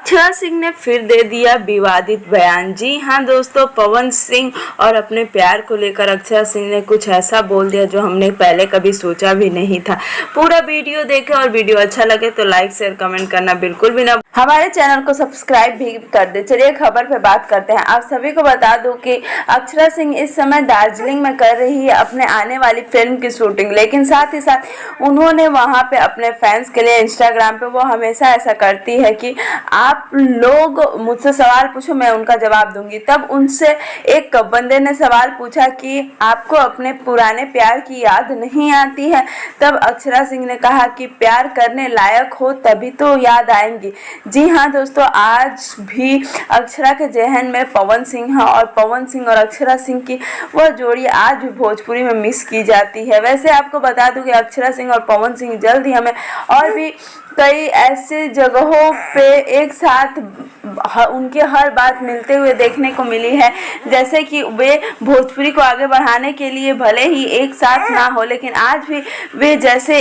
अक्षरा सिंह ने फिर दे दिया विवादित बयान। जी हाँ दोस्तों, पवन सिंह और अपने प्यार को लेकर अक्षरा सिंह ने कुछ ऐसा बोल दिया जो हमने पहले कभी सोचा भी नहीं था। पूरा वीडियो देखें और वीडियो अच्छा लगे तो लाइक शेयर कमेंट करना बिल्कुल भी ना, हमारे चैनल को सब्सक्राइब भी कर दे। चलिए खबर पे बात करते हैं। आप सभी को बता दूं कि अक्षरा सिंह इस समय दार्जिलिंग में कर रही है अपने आने वाली फिल्म की शूटिंग, लेकिन साथ ही साथ उन्होंने वहां पे अपने फैंस के लिए इंस्टाग्राम पे वो हमेशा ऐसा करती है कि आप लोग मुझसे सवाल पूछो, मैं उनका जवाब दूंगी। तब उनसे एक बंदे ने सवाल पूछा कि आपको अपने पुराने प्यार की याद नहीं आती है? तब अक्षरा सिंह ने कहा कि प्यार करने लायक हो तभी तो याद आएंगी। जी हाँ दोस्तों, आज भी अक्षरा के जहन में पवन सिंह और पवन सिंह और अक्षरा सिंह की वह जोड़ी आज भी भोजपुरी में मिस की जाती है। वैसे आपको बता दूं कि अक्षरा सिंह और पवन सिंह जल्द ही हमें और भी कई ऐसे जगहों पे एक साथ उनके हर बात मिलते हुए देखने को मिली है, जैसे कि वे भोजपुरी को आगे बढ़ाने के लिए भले ही एक साथ ना हो, लेकिन आज भी वे जैसे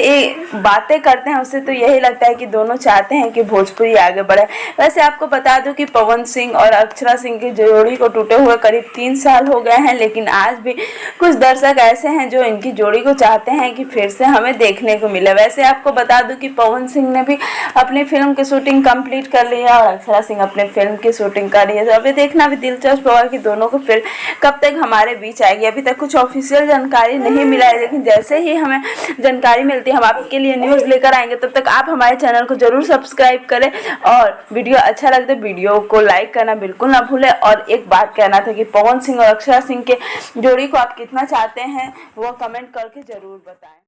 बातें करते हैं उससे तो यही लगता है कि दोनों चाहते हैं कि भोजपुरी आगे बढ़े। वैसे आपको बता दूं कि पवन सिंह और अक्षरा सिंह की जोड़ी को टूटे हुए करीब 3 साल हो गए हैं, लेकिन आज भी कुछ दर्शक ऐसे हैं जो इनकी जोड़ी को चाहते हैं कि फिर से हमें देखने को मिले। वैसे आपको बता दूं कि पवन सिंह ने भी अपनी फिल्म की शूटिंग कंप्लीट कर ली है और अक्षरा सिंह अपने फिल्म की शूटिंग कर रही है। तो अभी देखना भी दिलचस्प होगा कि दोनों को फिल्म कब तक हमारे बीच आएगी। अभी तक कुछ ऑफिशियल जानकारी नहीं मिला है, लेकिन जैसे ही हमें जानकारी मिलती है हम आपके लिए न्यूज़ लेकर आएंगे। तब तक आप हमारे चैनल को जरूर सब्सक्राइब करें और वीडियो अच्छा लगे तो वीडियो को लाइक करना बिल्कुल ना भूलें। और एक बात कहना था कि पवन सिंह और अक्षरा सिंह के जोड़ी को आप कितना चाहते हैं वो कमेंट करके जरूर बताएं।